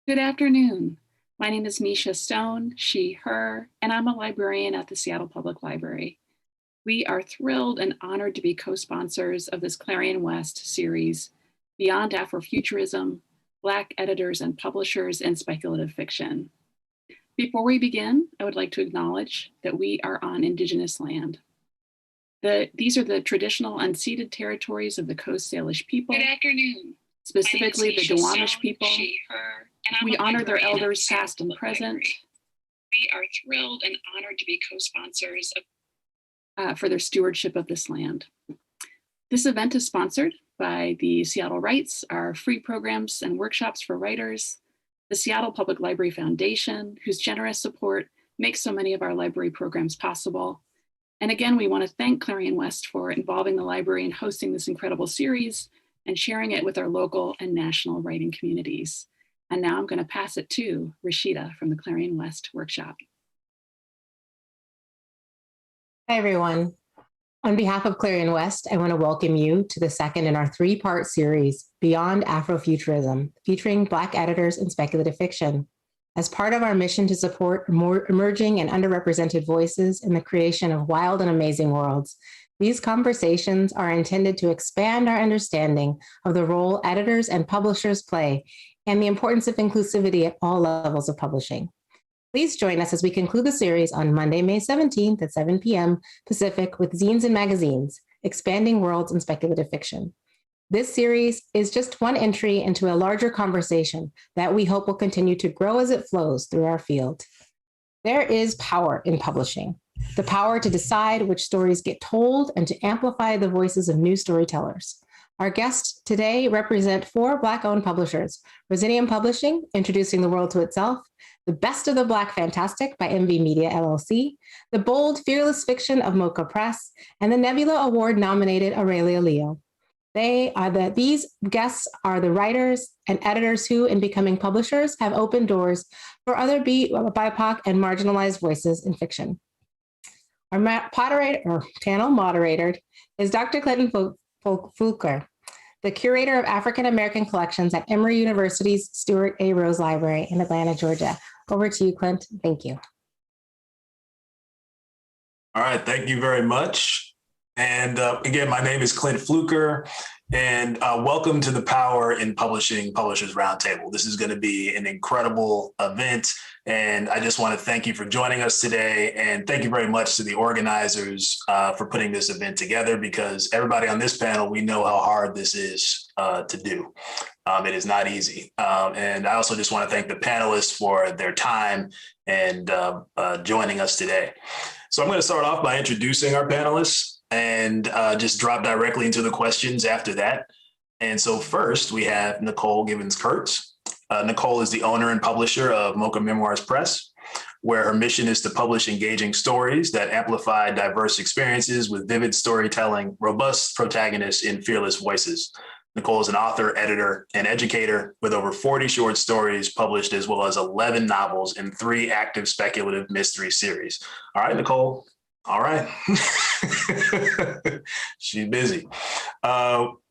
Good afternoon. My name is Misha Stone, she, her, and I'm a librarian at the Seattle Public Library. We are thrilled and honored to be co-sponsors of this Clarion West series, Beyond Afrofuturism, Black Editors and Publishers in Speculative Fiction. Before we begin, I would like to acknowledge that we are on Indigenous land. These are the traditional unceded territories of the Coast Salish people. Good afternoon. Specifically the Duwamish people. She, her, we honor their elders past and present. We are thrilled and honored to be co-sponsors for their stewardship of this land. This event is sponsored by the Seattle Writes, our free programs and workshops for writers, the Seattle Public Library Foundation, whose generous support makes so many of our library programs possible. And again, we want to thank Clarion West for involving the library in hosting this incredible series and sharing it with our local and national writing communities. And now I'm going to pass it to Rashida from the Clarion West workshop. Hi, everyone. On behalf of Clarion West, I want to welcome you to the second in our three-part series, Beyond Afrofuturism, featuring Black editors in speculative fiction. As part of our mission to support more emerging and underrepresented voices in the creation of wild and amazing worlds, these conversations are intended to expand our understanding of the role editors and publishers play and the importance of inclusivity at all levels of publishing. Please join us as we conclude the series on Monday, May 17th at 7 p.m. Pacific with Zines and Magazines, Expanding Worlds in Speculative Fiction. This series is just one entry into a larger conversation that we hope will continue to grow as it flows through our field. There is power in publishing, the power to decide which stories get told and to amplify the voices of new storytellers. Our guests today represent 4 Black-owned publishers: Rosinium Publishing, Introducing the World to Itself; The Best of the Black Fantastic by MV Media LLC; The Bold, Fearless Fiction of Mocha Press; and the Nebula Award-nominated Aurelia Leo. These guests are the writers and editors who, in becoming publishers, have opened doors for other BIPOC and marginalized voices in fiction. Our panel moderator is Dr. Clinton Fulker, the curator of African American collections at Emory University's Stuart A. Rose Library in Atlanta, Georgia. Over to you, Clint. Thank you. All right, thank you very much. And again, my name is Clint Fluker, and welcome to the Power in Publishing Publishers Roundtable. This is going to be an incredible event, and I just want to thank you for joining us today, and thank you very much to the organizers for putting this event together, because everybody on this panel, we know how hard this is to do. It is not easy. And I also just want to thank the panelists for their time and joining us today. So I'm going to start off by introducing our panelists and just drop directly into the questions after that. And so first we have Nicole Gibbons Kurtz. Nicole is the owner and publisher of Mocha Memoirs Press, where her mission is to publish engaging stories that amplify diverse experiences with vivid storytelling, robust protagonists, and fearless voices. Nicole is an author, editor, and educator with over 40 short stories published, as well as 11 novels and 3 active speculative mystery series. All right, Nicole. All right. She's busy.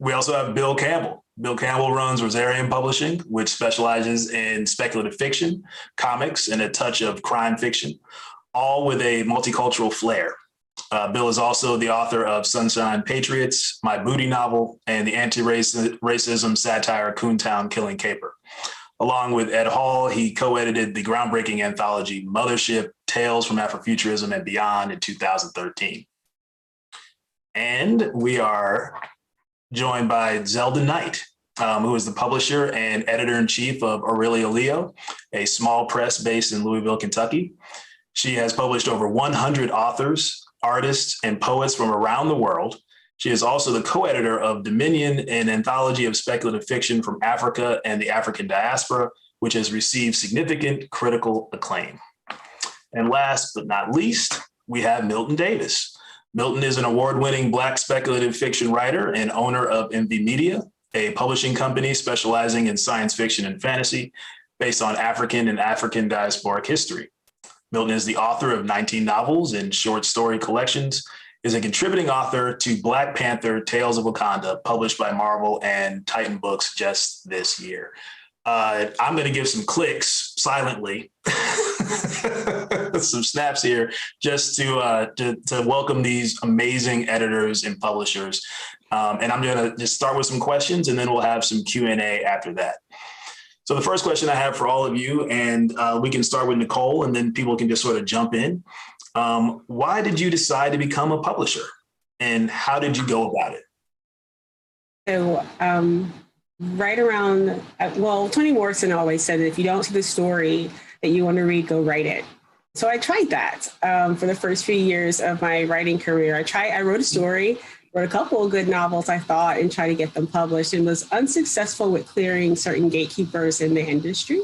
We also have Bill Campbell. Bill Campbell runs Rosarium Publishing, which specializes in speculative fiction, comics, and a touch of crime fiction, all with a multicultural flair. Bill is also the author of Sunshine Patriots, my booty novel, and the anti-racism satire Coontown Killing Caper. Along with Ed Hall, he co-edited the groundbreaking anthology Mothership, Tales from Afrofuturism and Beyond in 2013. And we are joined by Zelda Knight, who is the publisher and editor-in-chief of Aurelia Leo, a small press based in Louisville, Kentucky. She has published over 100 authors, artists, and poets from around the world. She is also the co-editor of Dominion, an anthology of speculative fiction from Africa and the African diaspora, which has received significant critical acclaim. And last but not least, we have Milton Davis. Milton is an award-winning Black speculative fiction writer and owner of MV Media, a publishing company specializing in science fiction and fantasy based on African and African diasporic history. Milton is the author of 19 novels and short story collections, is a contributing author to Black Panther: Tales of Wakanda, published by Marvel and Titan Books just this year. I'm going to give some clicks silently, some snaps here, just to welcome these amazing editors and publishers. And I'm going to just start with some questions, and then we'll have some Q&A after that. So the first question I have for all of you, and we can start with Nicole, and then people can just sort of jump in. Why did you decide to become a publisher, and how did you go about it? So right around, Toni Morrison always said that if you don't see the story that you want to read, go write it. So I tried that for the first few years of my writing career. I wrote a story, wrote a couple of good novels, I thought, and tried to get them published, and was unsuccessful with clearing certain gatekeepers in the industry.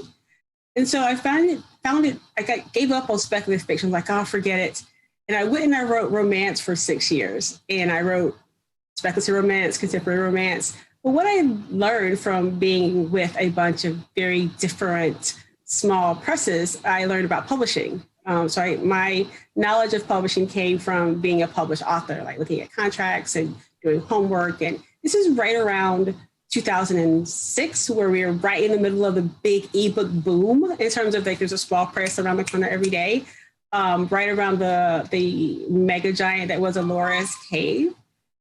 And so I found it, I gave up on speculative fiction, like, oh, forget it. And I went and I wrote romance for 6 years. And I wrote speculative romance, contemporary romance. But what I learned from being with a bunch of very different small presses, I learned about publishing. My knowledge of publishing came from being a published author, like looking at contracts and doing homework. And this is right around 2006, where we were right in the middle of the big ebook boom in terms of, like, there's a small press around the corner every day, right around the mega giant that was Alora's Cave.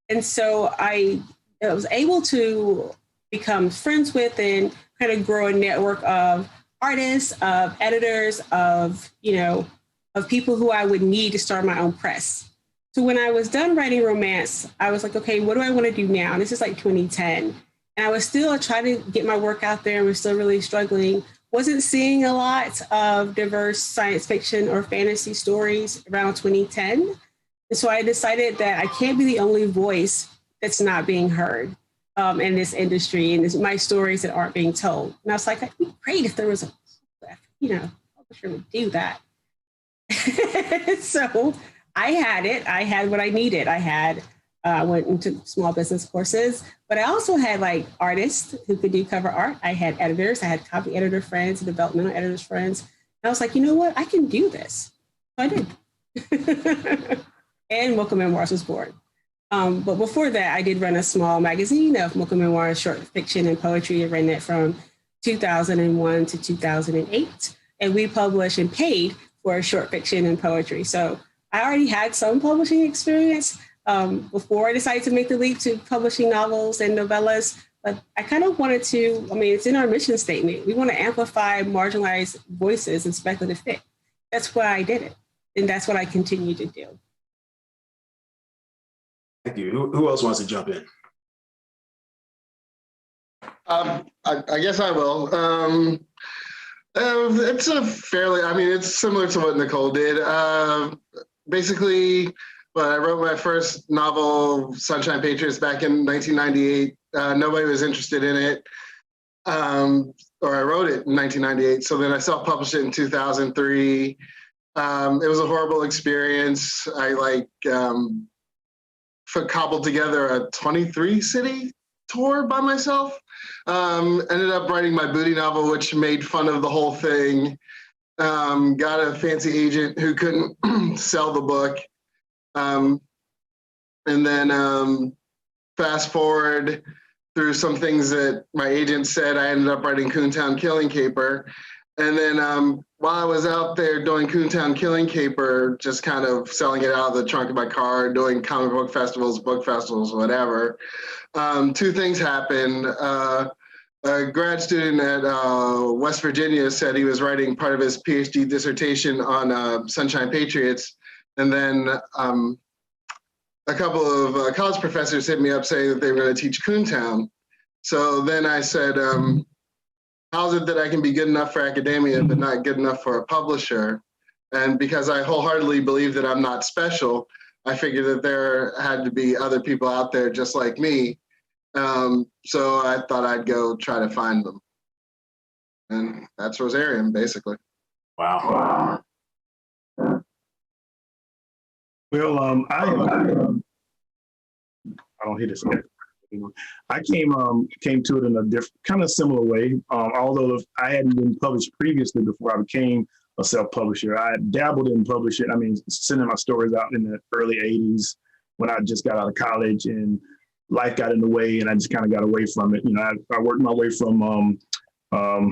And so I was able to become friends with and kind of grow a network of artists, of editors, of people who I would need to start my own press. So when I was done writing romance, I was like, okay, what do I want to do now? And this is like 2010. And I was still trying to get my work out there and was still really struggling. Wasn't seeing a lot of diverse science fiction or fantasy stories around 2010. And so I decided that I can't be the only voice that's not being heard in this industry, and my stories that aren't being told. And I was like, it'd be great if there was a publisher would do that. So I had what I needed. I went into small business courses, but I also had like artists who could do cover art. I had editors, I had copy editor friends, developmental editors friends. And I was like, you know what, I can do this. So I did. And Mocha Memoirs was born. But before that, I did run a small magazine of Mocha Memoirs, short fiction and poetry. I ran that from 2001 to 2008. And we published and paid for short fiction and poetry. So I already had some publishing experience before I decided to make the leap to publishing novels and novellas. But I kind of wanted to, it's in our mission statement. We want to amplify marginalized voices in speculative fic. That's why I did it. And that's what I continue to do. Thank you. Who else wants to jump in? I guess I will. It's it's similar to what Nicole did. Basically, I wrote my first novel, Sunshine Patriots, back in 1998. Nobody was interested in it, or I wrote it in 1998. So then I self-published it in 2003. It was a horrible experience. I cobbled together a 23-city tour by myself. Ended up writing my booty novel, which made fun of the whole thing. Got a fancy agent who couldn't sell the book. And then fast forward through some things that my agent said, I ended up writing Coontown Killing Caper. And then while I was out there doing Coontown Killing Caper, just kind of selling it out of the trunk of my car, doing comic book festivals, whatever, two things happened. A grad student at West Virginia said he was writing part of his PhD dissertation on Sunshine Patriots. And then a couple of college professors hit me up saying that they were going to teach Coontown. So then I said, how is it that I can be good enough for academia, but not good enough for a publisher? And because I wholeheartedly believe that I'm not special, I figured that there had to be other people out there just like me. So I thought I'd go try to find them. And that's Rosarium, basically. Wow. Well, I don't hear this. I came to it in a different, kind of similar way. Although I hadn't been published previously before I became a self-publisher, I dabbled in publishing. Sending my stories out in the early '80s when I just got out of college, and life got in the way, and I just kind of got away from it. I worked my way from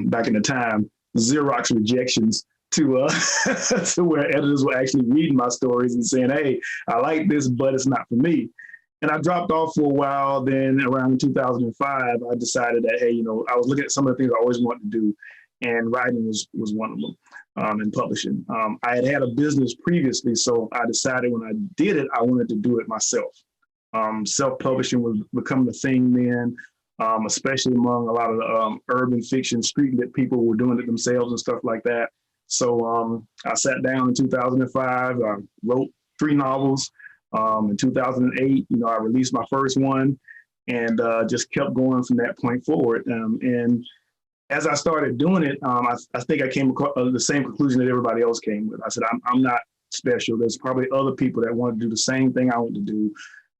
back in the time, Xerox rejections to to where editors were actually reading my stories and saying, hey, I like this, but it's not for me. And I dropped off for a while. Then around 2005, I decided that, hey, you know, I was looking at some of the things I always wanted to do, and writing was one of them, and publishing. I had a business previously, so I decided when I did it, I wanted to do it myself. Self-publishing was becoming a thing then, especially among a lot of the urban fiction, street lit people were doing it themselves and stuff like that. So I sat down in 2005, wrote 3 novels. In 2008, you know, I released my first one, and just kept going from that point forward. And as I started doing it, I think I came across the same conclusion that everybody else came with. I said, I'm not special. There's probably other people that want to do the same thing I want to do,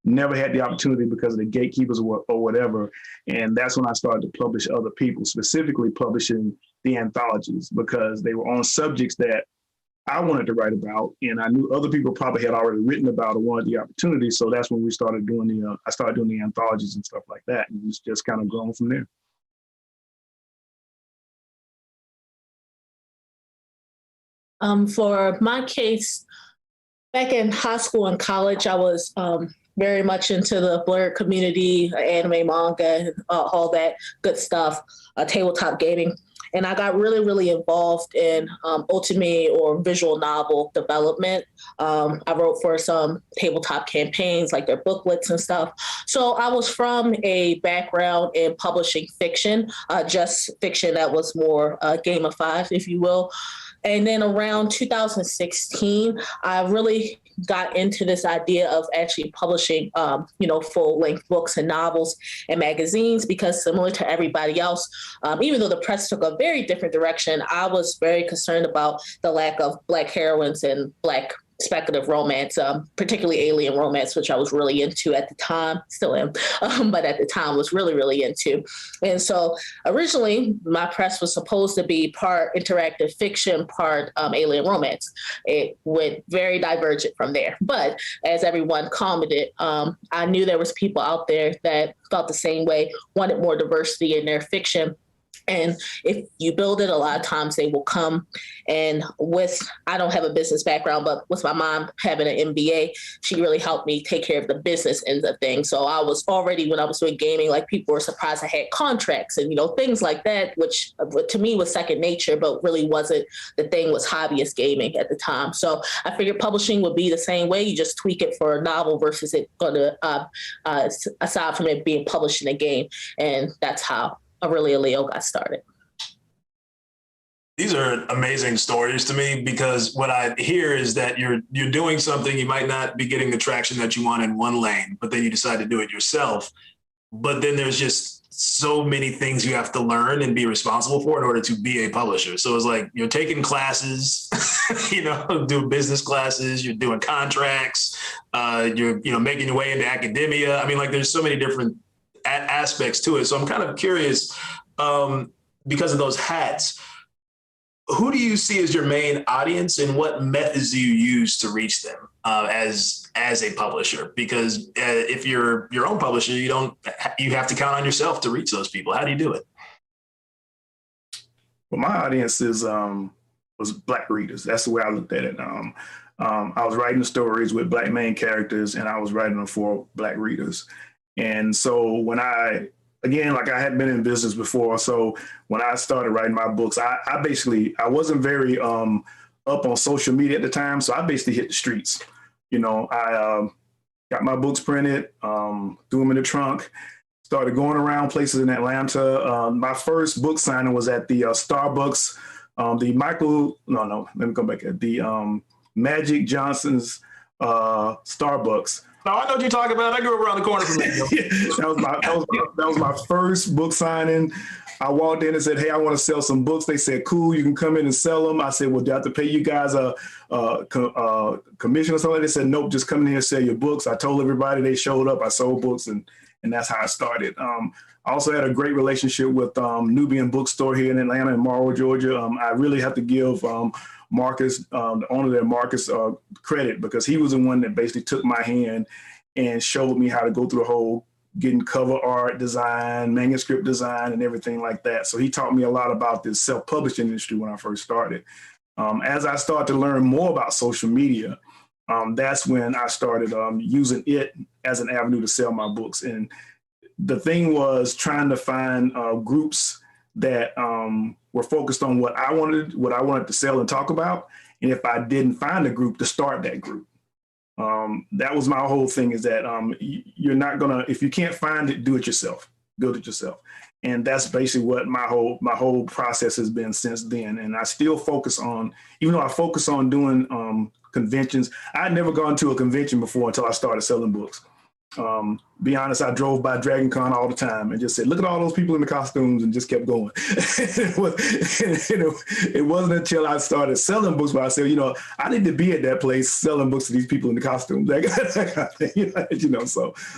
never had the opportunity because of the gatekeepers or whatever. And that's when I started to publish other people, specifically publishing the anthologies, because they were on subjects that I wanted to write about, and I knew other people probably had already written about or wanted the opportunity. So that's when we started doing I started doing the anthologies and stuff like that, and it's just kind of grown from there. For my case, back in high school and college, I was very much into the blurred community, anime, manga, and all that good stuff, tabletop gaming. And I got really, really involved in ultimate or visual novel development. I wrote for some tabletop campaigns, like their booklets and stuff. So I was from a background in publishing fiction, just fiction that was more gamified, if you will. And then around 2016, I really got into this idea of actually publishing, full-length books and novels and magazines, because similar to everybody else, even though the press took a very different direction, I was very concerned about the lack of Black heroines and Black speculative romance, particularly alien romance, which I was really into at the time, still am, but at the time was really, really into. And so originally my press was supposed to be part interactive fiction, part alien romance. It went very divergent from there. But as everyone commented, I knew there was people out there that felt the same way, wanted more diversity in their fiction. And if you build it, a lot of times they will come. And I don't have a business background, but with my mom having an MBA, she really helped me take care of the business ends of things. So I was already, when I was doing gaming, like people were surprised I had contracts and, things like that, which to me was second nature, but really wasn't. The thing was hobbyist gaming at the time. So I figured publishing would be the same way. You just tweak it for a novel versus it going to, aside from it being published in a game. And that's how Aurelia Leo got started. These are amazing stories to me, because what I hear is that you're doing something, you might not be getting the traction that you want in one lane, but then you decide to do it yourself. But then there's just so many things you have to learn and be responsible for in order to be a publisher. So it's like you're taking classes, doing business classes, you're doing contracts, you're making your way into academia. I mean, like there's so many different aspects to it. So I'm kind of curious, because of those hats, who do you see as your main audience, and what methods do you use to reach them as a publisher? Because if you're your own publisher, you have to count on yourself to reach those people. How do you do it? Well, my audience was Black readers. That's the way I looked at it. I was writing the stories with Black main characters, and I was writing them for Black readers. And so when I had been in business before. So when I started writing my books, I wasn't very up on social media at the time. So I basically hit the streets. I got my books printed, threw them in the trunk, started going around places in Atlanta. My first book signing was at the Starbucks, the Magic Johnson's Starbucks. No, I know what you're talking about. I grew up around the corner from me. That was my first book signing. I walked in and said, "Hey, I want to sell some books." They said, "Cool, you can come in and sell them." I said, "Well, do I have to pay you guys a commission or something?" They said, "Nope, just come in here and sell your books." I told everybody, they showed up. I sold books, and that's how I started. I also had a great relationship with Nubian Bookstore here in Atlanta, in Morrow, Georgia. I really have to give Marcus, the owner there, Marcus, credit, because he was the one that basically took my hand and showed me how to go through the whole getting cover art design, manuscript design, and everything like that. So he taught me a lot about this self-publishing industry when I first started. As I started to learn more about social media, that's when I started using it as an avenue to sell my books. And the thing was trying to find groups that were focused on what I wanted to sell and talk about. And if I didn't find a group, to start that group. That was my whole thing, is that you're not gonna, if you can't find it, do it yourself, build it yourself. And that's basically what my whole process has been since then. And I still focus on, even though I focus on doing conventions, I'd never gone to a convention before until I started selling books. Be honest, I drove by Dragon Con all the time and just said, look at all those people in the costumes, and just kept going. It wasn't until I started selling books where I said, I need to be at that place selling books to these people in the costumes. That kind of thing,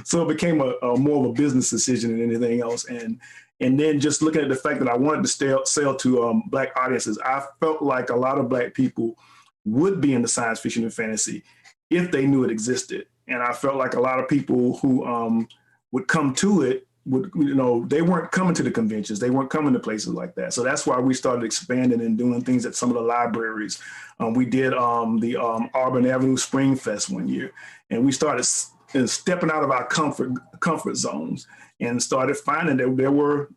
so it became a more of a business decision than anything else. And then just looking at the fact that I wanted to sell to Black audiences, I felt like a lot of Black people would be into science fiction and fantasy if they knew it existed. And I felt like a lot of people who would come to it they weren't coming to the conventions. They weren't coming to places like that. So that's why we started expanding and doing things at some of the libraries. We did the Auburn Avenue Spring Fest one year, and we started stepping out of our comfort zones and started finding that there were,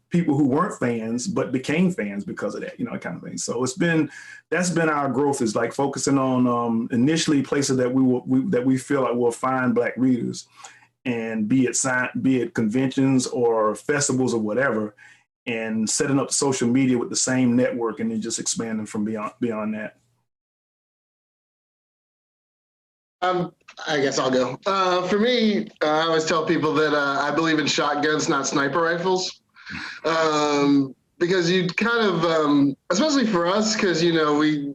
people who weren't fans but became fans because of that, kind of thing. So that's been our growth, is like focusing on initially places that we feel like will find Black readers, and be it conventions or festivals or whatever, and setting up social media with the same network, and then just expanding from beyond that. I guess I'll go. For me, I always tell people that I believe in shotguns, not sniper rifles. Because you kind of, especially for us, because, we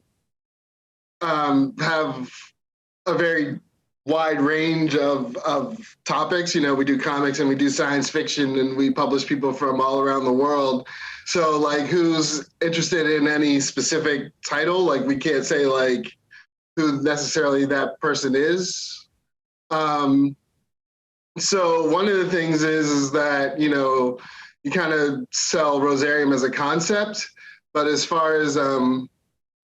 have a very wide range of topics. We do comics and we do science fiction, and we publish people from all around the world. So, like, who's interested in any specific title? Like, we can't say, like, who necessarily that person is. So one of the things is that, you kind of sell Rosarium as a concept, but as far as,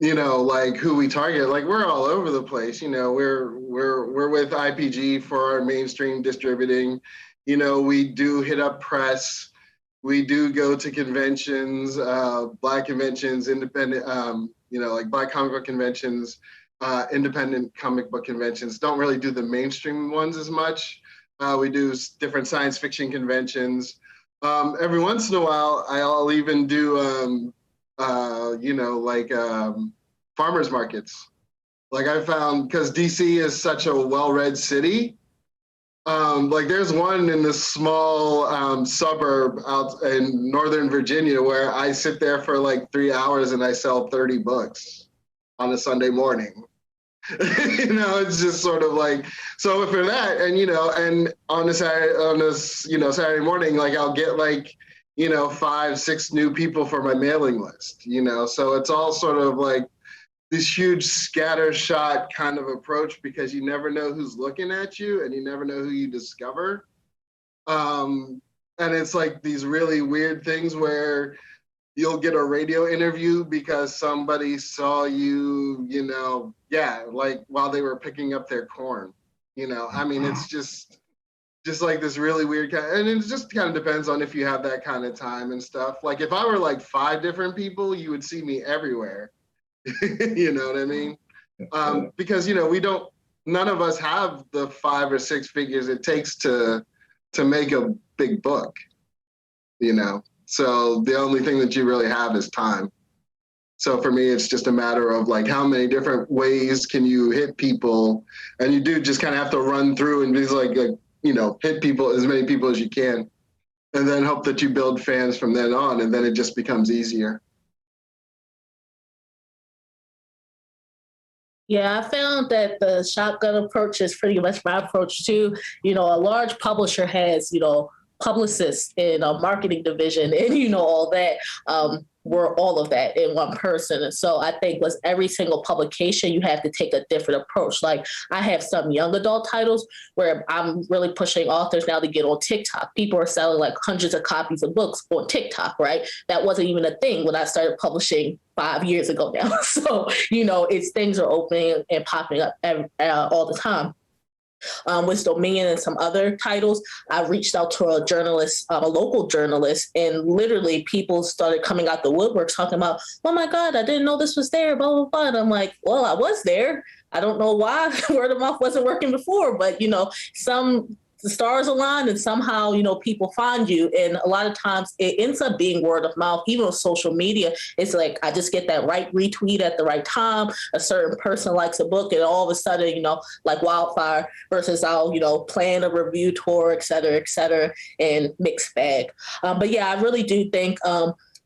like who we target, like we're all over the place. We're with IPG for our mainstream distributing. We do hit up press. We do go to conventions, Black conventions, independent, like Black comic book conventions, independent comic book conventions. Don't really do the mainstream ones as much. We do different science fiction conventions. Every once in a while, I'll even do, farmers markets. Like I found, because DC is such a well-read city, like there's one in this small suburb out in Northern Virginia where I sit there for like 3 hours and I sell 30 books on a Sunday morning. It's just sort of like, so for that, and and on Saturday morning, like I'll get like 5-6 new people for my mailing list. So it's all sort of like this huge scattershot kind of approach, because you never know who's looking at you and you never know who you discover. And it's like these really weird things where you'll get a radio interview because somebody saw you, like while they were picking up their corn. I mean, it's just like this really weird kind of, and it just kind of depends on if you have that kind of time and stuff. Like if I were like 5 different people, you would see me everywhere. You know what I mean? Because, none of us have the 5 or 6 figures it takes to make a big book, So the only thing that you really have is time. So for me, it's just a matter of like how many different ways can you hit people, and you do just kind of have to run through and be like hit people, as many people as you can, and then hope that you build fans from then on, and then it just becomes easier. Yeah, I found that the shotgun approach is pretty much my approach too. A large publisher has, publicists in a marketing division and, all that. were all of that in one person. And so I think with every single publication, you have to take a different approach. Like I have some young adult titles where I'm really pushing authors now to get on TikTok. People are selling like hundreds of copies of books on TikTok, right? That wasn't even a thing when I started publishing 5 years ago now. So, it's things are opening and popping up all the time. With Dominion and some other titles, I reached out to a journalist, a local journalist, and literally people started coming out the woodwork talking about, oh my God, I didn't know this was there, blah, blah, blah. And I'm like, well, I was there. I don't know why word of mouth wasn't working before, but the stars align and somehow, people find you. And a lot of times it ends up being word of mouth, even on social media. It's like, I just get that right retweet at the right time. A certain person likes a book and all of a sudden, like wildfire versus I'll, plan a review tour, et cetera, and mixed bag. But yeah, I really do think,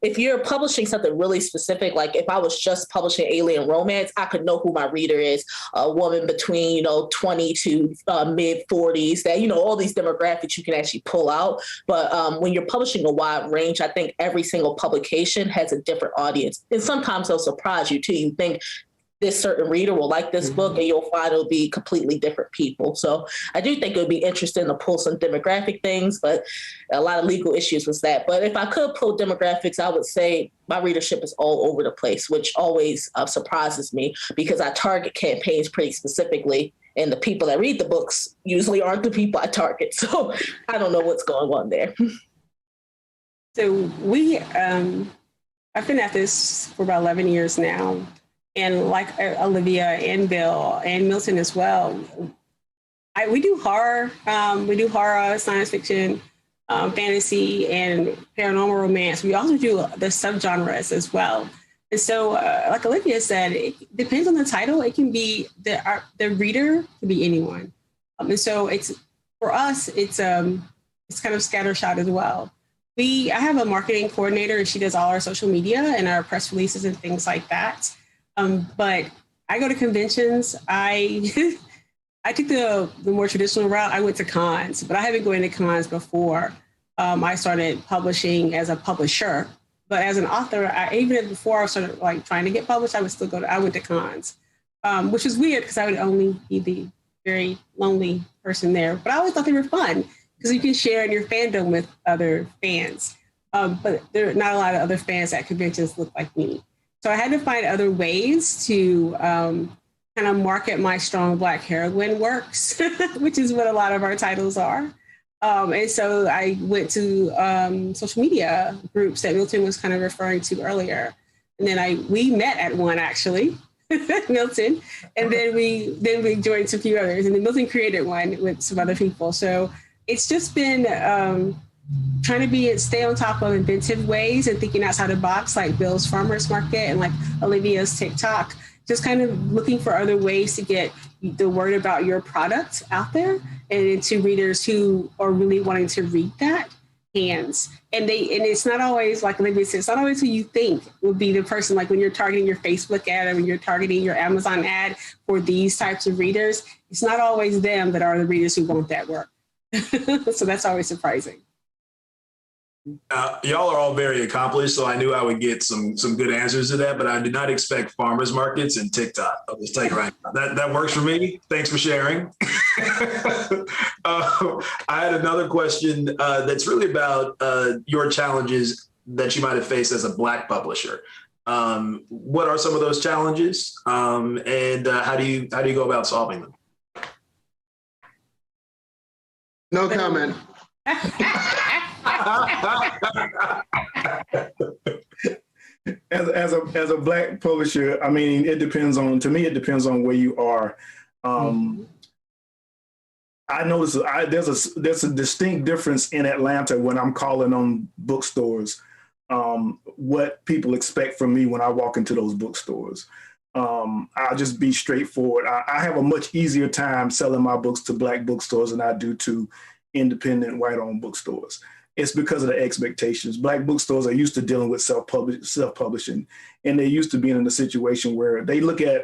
if you're publishing something really specific, like if I was just publishing alien romance, I could know who my reader is, a woman between, 20 to mid 40s, that, all these demographics you can actually pull out. But when you're publishing a wide range, I think every single publication has a different audience. And sometimes they'll surprise you too. You think this certain reader will like this book and you'll find it'll be completely different people. So I do think it would be interesting to pull some demographic things, but a lot of legal issues with that. But if I could pull demographics, I would say my readership is all over the place, which always surprises me because I target campaigns pretty specifically. And the people that read the books usually aren't the people I target. So I don't know what's going on there. So I've been at this for about 11 years now. And like Olivia and Bill and Milton as well, we do horror, science fiction, fantasy, and paranormal romance. We also do the subgenres as well. And so, like Olivia said, it depends on the title. It can be the reader can be anyone, and so for us, it's kind of scattershot as well. I have a marketing coordinator, and she does all our social media and our press releases and things like that. But I go to conventions. I took the more traditional route. I went to cons, but I have been going to cons before I started publishing as a publisher. But as an author, even before I started like trying to get published, I would still I went to cons, which is weird because I would only be the very lonely person there. But I always thought they were fun because you can share in your fandom with other fans. But there are not a lot of other fans at conventions look like me. So I had to find other ways to kind of market my strong Black heroine works, which is what a lot of our titles are. And so I went to social media groups that Milton was kind of referring to earlier. And then we met at one actually, Milton, and then we joined a few others. And then Milton created one with some other people. So it's just been trying to stay on top of inventive ways and thinking outside the box, like Bill's Farmers Market and like Olivia's TikTok, just kind of looking for other ways to get the word about your product out there and into readers who are really wanting to read that hands. And it's not always, like Olivia said, it's not always who you think will be the person, like when you're targeting your Facebook ad or when you're targeting your Amazon ad for these types of readers, it's not always them that are the readers who want that work. So that's always surprising. Y'all are all very accomplished, so I knew I would get some good answers to that, but I did not expect farmers markets and TikTok. I'll just tell you right now. That works for me. Thanks for sharing. I had another question that's really about your challenges that you might have faced as a Black publisher. What are some of those challenges, and how do you go about solving them? No comment. As a Black publisher, I mean, it depends on where you are. I notice there's a distinct difference in Atlanta when I'm calling on bookstores, what people expect from me when I walk into those bookstores. I'll just be straightforward. I have a much easier time selling my books to Black bookstores than I do to independent white-owned bookstores. It's because of the expectations. Black bookstores are used to dealing with self-publishing, and they're used to being in a situation where they look at,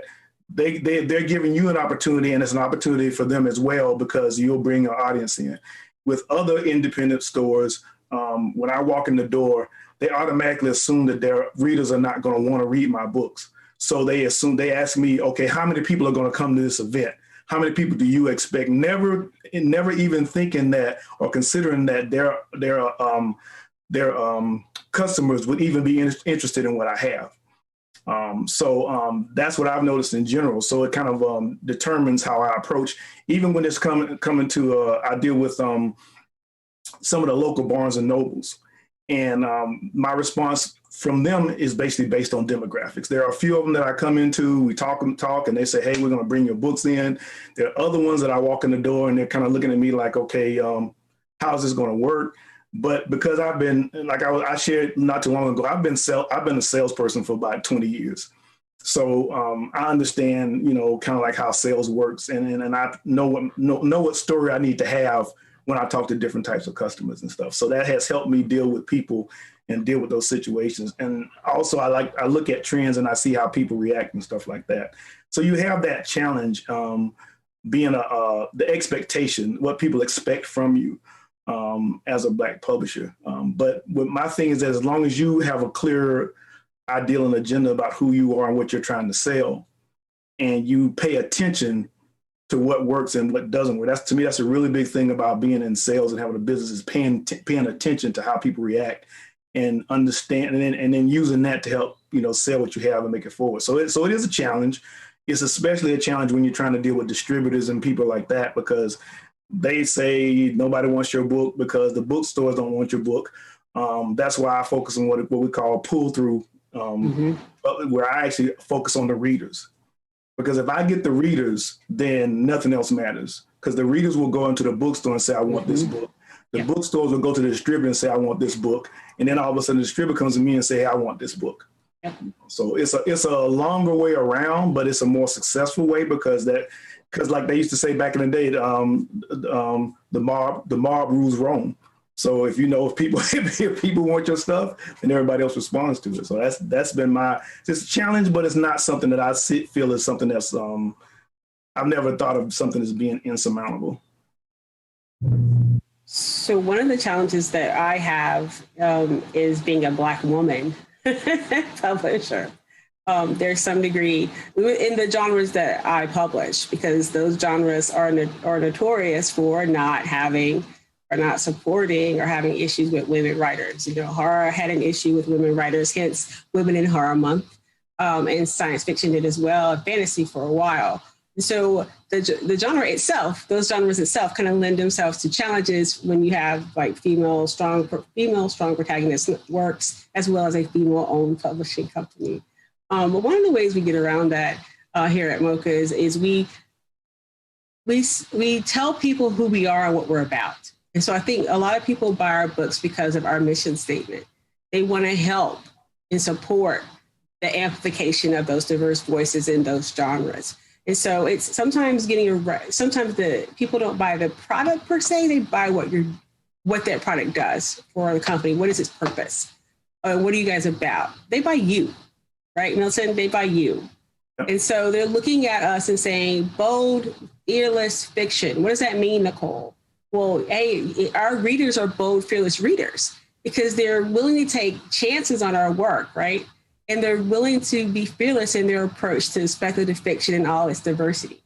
they're giving you an opportunity, and it's an opportunity for them as well because you'll bring an audience in. With other independent stores, when I walk in the door, they automatically assume that their readers are not going to want to read my books. So they ask me, okay, how many people are going to come to this event? How many people do you expect? Never even thinking that or considering that their customers would even be interested in what I have. So that's what I've noticed in general. So it kind of determines how I approach, even when it's coming to, I deal with some of the local Barnes and Nobles. And my response from them is basically based on demographics. There are a few of them that I come into, we talk, and they say, hey, we're going to bring your books in. There are other ones that I walk in the door and they're kind of looking at me like, okay, how's this going to work? But because I've been, like I shared not too long ago, I've been a salesperson for about 20 years. So I understand, kind of like how sales works, and I know what story I need to have when I talk to different types of customers and stuff. So that has helped me deal with people and deal with those situations. And also I look at trends and I see how people react and stuff like that. So you have that challenge, being the expectation, what people expect from you as a Black publisher. But what my thing is that as long as you have a clear ideal and agenda about who you are and what you're trying to sell, and you pay attention to what works and what doesn't work. To me, that's a really big thing about being in sales and having a business, is paying attention to how people react and understand, and then using that to help, sell what you have and make it forward. So it is a challenge. It's especially a challenge when you're trying to deal with distributors and people like that, because they say nobody wants your book because the bookstores don't want your book. That's why I focus on what we call pull through, where I actually focus on the readers. Because if I get the readers, then nothing else matters. Because the readers will go into the bookstore and say, I want this book. The bookstores will go to the distributor and say, I want this book. And then all of a sudden the distributor comes to me and say, hey, I want this book. So it's a longer way around, but it's a more successful way because like they used to say back in the day, the mob rules Rome. So if people want your stuff, then everybody else responds to it. So that's been it's a challenge, but it's not something that I feel is something that's I've never thought of something as being insurmountable. So one of the challenges that I have is being a Black woman publisher. There's some degree in the genres that I publish, because those genres are notorious for not having or not supporting or having issues with women writers. Horror had an issue with women writers, hence Women in Horror Month, and science fiction did as well, and fantasy for a while. So the genre itself, those genres itself kind of lend themselves to challenges when you have like female strong protagonist works, as well as a female-owned publishing company. But one of the ways we get around that here at MoCA is we tell people who we are and what we're about. And so I think a lot of people buy our books because of our mission statement. They want to help and support the amplification of those diverse voices in those genres. And so it's sometimes sometimes the people don't buy the product per se, they buy what that product does for the company. What is its purpose? What are you guys about? They buy you, right, Milton? They buy you. And so they're looking at us and saying, bold, fearless fiction. What does that mean, Nicole? Well, hey, our readers are bold, fearless readers because they're willing to take chances on our work, right? And they're willing to be fearless in their approach to speculative fiction and all its diversity,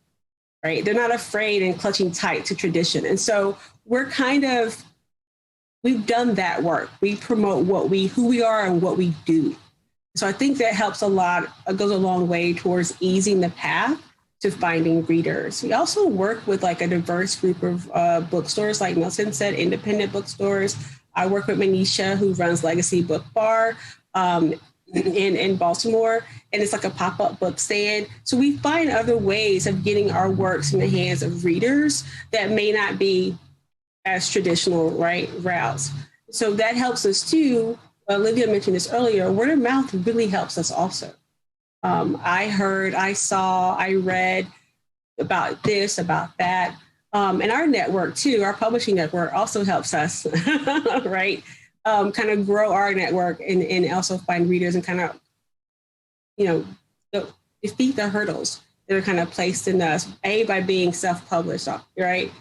right? They're not afraid and clutching tight to tradition. And so we've done that work. We promote who we are and what we do. So I think that helps a lot, goes a long way towards easing the path to finding readers. We also work with like a diverse group of bookstores, like Milton said, independent bookstores. I work with Manisha, who runs Legacy Book Bar in Baltimore, and it's like a pop-up book stand. So we find other ways of getting our works in the hands of readers that may not be as traditional, right, routes. So that helps us too. Olivia mentioned this earlier, word of mouth really helps us also. I heard, I saw, I read about this, about that. And our network too, our publishing network also helps us, right? Kind of grow our network and also find readers and kind of, defeat the hurdles that are kind of placed in us, by being self-published, right?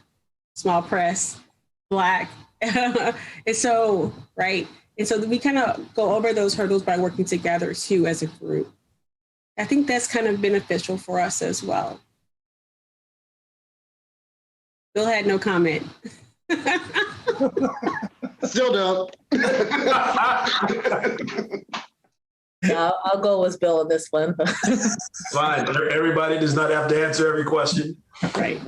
Small press, Black. And so, right? And so we kind of go over those hurdles by working together too as a group. I think that's kind of beneficial for us as well. Bill had no comment. Still don't. I'll go with Bill on this one. Fine. Everybody does not have to answer every question. Right.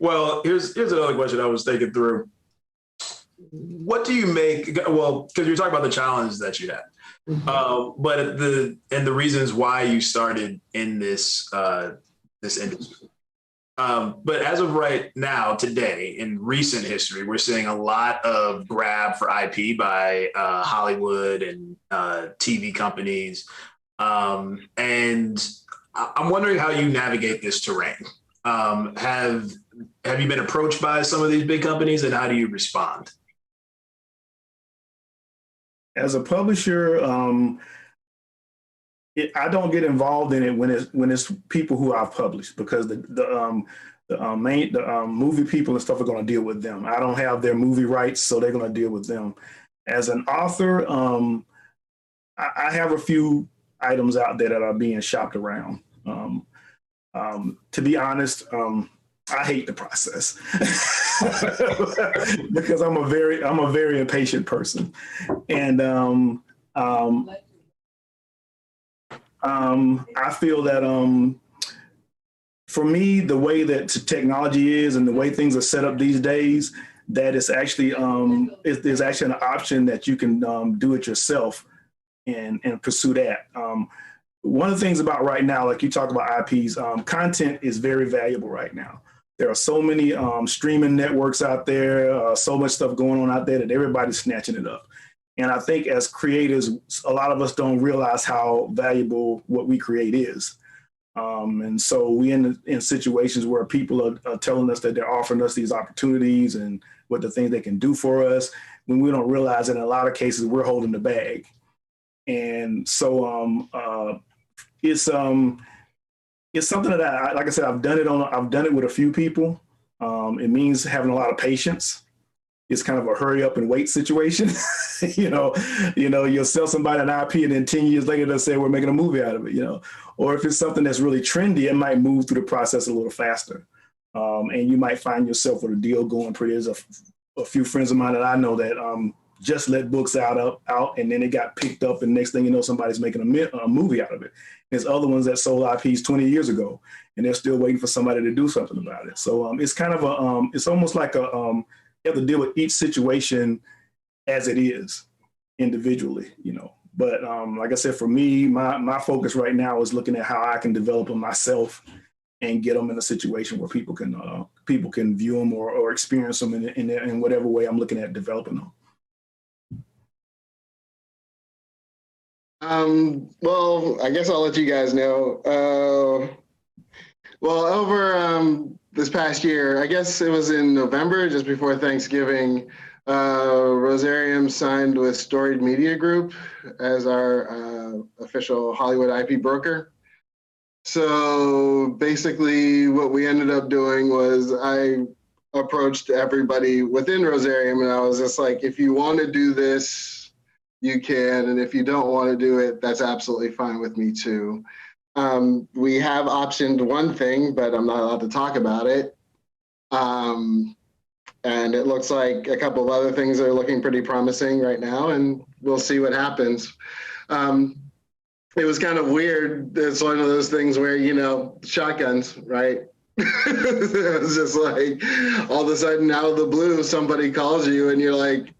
Well, here's another question I was thinking through. What do you make? Well, because you're talking about the challenges that you had, but the reasons why you started in this industry. But as of right now, today, in recent history, we're seeing a lot of grab for IP by Hollywood and TV companies. And I'm wondering how you navigate this terrain. Have you been approached by some of these big companies, and how do you respond? As a publisher, I don't get involved in it when it's people who I've published, because the movie people and stuff are going to deal with them. I don't have their movie rights, so they're going to deal with them. As an author, I have a few items out there that are being shopped around. To be honest, I hate the process because I'm a very impatient person, and I feel that for me, the way that technology is and the way things are set up these days, that it's actually there's actually an option that you can do it yourself and pursue that. One of the things about right now, like you talk about IPs, content is very valuable right now. There are so many streaming networks out there, so much stuff going on out there that everybody's snatching it up. And I think as creators, a lot of us don't realize how valuable what we create is. And so we in situations where people are telling us that they're offering us these opportunities and what the things they can do for us, when we don't realize that in a lot of cases we're holding the bag. And so it's something that like I said, I've done it with a few people. It means having a lot of patience. It's kind of a hurry up and wait situation. You'll sell somebody an IP and then 10 years later they'll say we're making a movie out of it, Or if it's something that's really trendy, it might move through the process a little faster. And you might find yourself with a deal going pretty. There's a few friends of mine that I know that just let books out and then it got picked up, and next thing you know, somebody's making a movie out of it. There's other ones that sold IPs 20 years ago and they're still waiting for somebody to do something about it. So it's kind of it's almost like you have to deal with each situation as it is individually, But like I said, for me, my focus right now is looking at how I can develop them myself and get them in a situation where people can view them or experience them in whatever way I'm looking at developing them. Well, I guess I'll let you guys know. Over this past year, I guess it was in November, just before Thanksgiving, Rosarium signed with Storied Media Group as our official Hollywood IP broker. So basically what we ended up doing was I approached everybody within Rosarium and I was just like, if you want to do this, you can, and if you don't want to do it, that's absolutely fine with me too. We have optioned one thing, but I'm not allowed to talk about it. And it looks like a couple of other things are looking pretty promising right now, and we'll see what happens. It was kind of weird. It's one of those things where, shotguns, right? It was just like, all of a sudden, out of the blue, somebody calls you and you're like,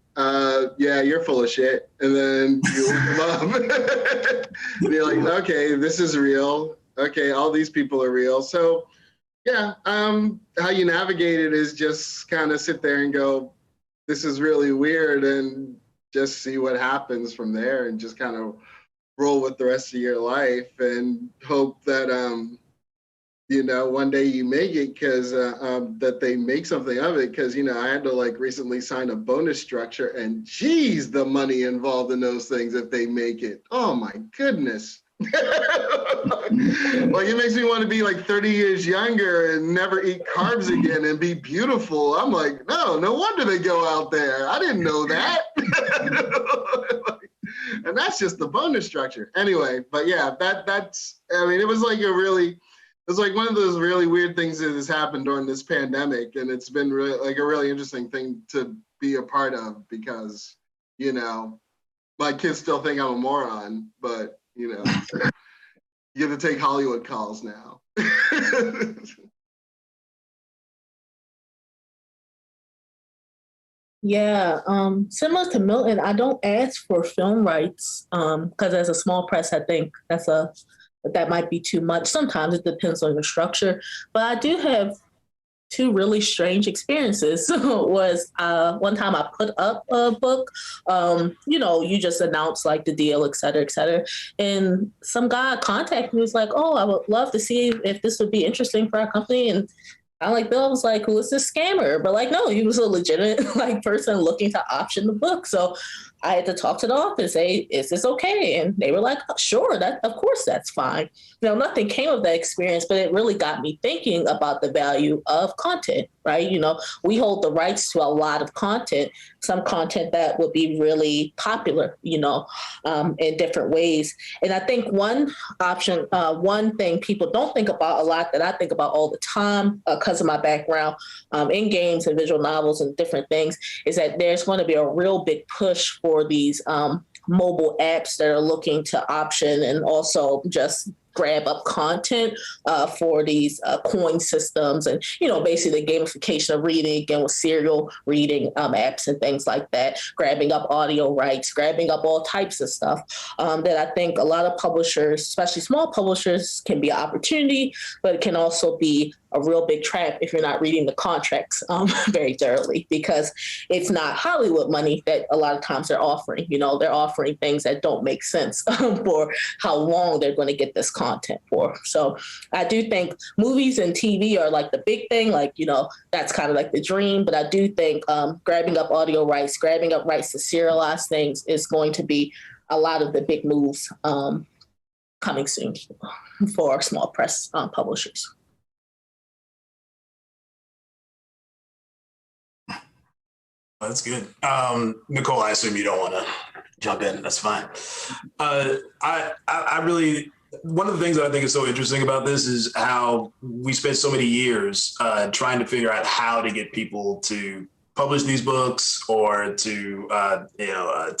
yeah, you're full of shit. And then you look them up. And you're like, okay, this is real. Okay, all these people are real. So yeah, how you navigate it is just kind of sit there and go, this is really weird, and just see what happens from there, and just kind of roll with the rest of your life and hope that one day you make it, because that they make something of it. Because I had to recently sign a bonus structure, and geez, the money involved in those things if they make it. Oh my goodness, Like, it makes me want to be like 30 years younger and never eat carbs again and be beautiful. I'm like, no wonder they go out there. I didn't know that. And that's just the bonus structure. Anyway, but yeah, that's, I mean, it was like one of those really weird things that has happened during this pandemic. And it's been really, like, a really interesting thing to be a part of, because, you know, my kids still think I'm a moron, but, you know, you get to take Hollywood calls now. Yeah, similar to Milton, I don't ask for film rights because as a small press, I think that might be too much. Sometimes it depends on the structure, but I do have two really strange experiences. Was one time I put up a book, you know, you just announce like the deal, et cetera, and some guy contacted me, was like, oh, I would love to see if this would be interesting for our company. And I like Bill was like, who is this scammer? But like, no, he was a legitimate like person looking to option the book. So I had to talk to the office, say, is this okay? And they were like, oh, sure, that of course that's fine. You know, nothing came of that experience, but it really got me thinking about the value of content, right? You know, we hold the rights to a lot of content, some content that would be really popular, you know, in different ways. And I think one thing people don't think about a lot that I think about all the time because of my background in games and visual novels and different things is that there's going to be a real big push for these mobile apps that are looking to option and also just grab up content for these coin systems and, you know, basically the gamification of reading, again, with serial reading apps and things like that, grabbing up audio rights, grabbing up all types of stuff that I think a lot of publishers, especially small publishers, can be an opportunity, but it can also be a real big trap if you're not reading the contracts very thoroughly, because it's not Hollywood money that a lot of times they're offering. You know, they're offering things that don't make sense for how long they're going to get this content for. So I do think movies and TV are like the big thing, like, you know, that's kind of like the dream. But I do think grabbing up audio rights, grabbing up rights to serialized things is going to be a lot of the big moves coming soon for small press publishers. That's good. Nicole, I assume you don't want to jump in. That's fine. I really, one of the things that I think is so interesting about this is how we spent so many years trying to figure out how to get people to publish these books or to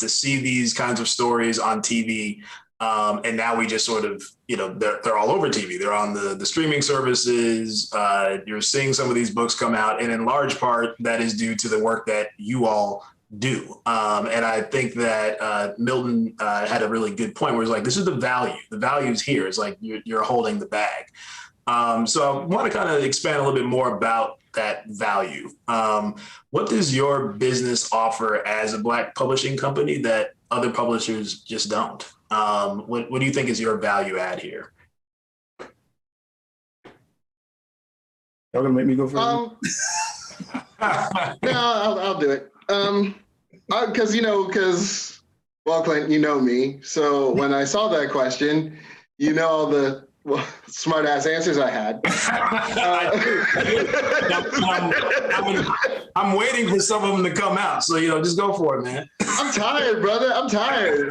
see these kinds of stories on TV. And now we just sort of, you know, they're all over TV. They're on the streaming services. You're seeing some of these books come out. And in large part, that is due to the work that you all do. And I think that Milton had a really good point where it's like, this is the value. The value is here. It's like you're holding the bag. So I want to kind of expand a little bit more about that value. What does your business offer as a Black publishing company that other publishers just don't? What do you think is your value add here? Y'all gonna make me go first? No, I'll do it. Well, Clint, you know me. So when I saw that question, you know all the smart ass answers I had. I'm waiting for some of them to come out. So, you know, just go for it, man. I'm tired, brother. I'm tired.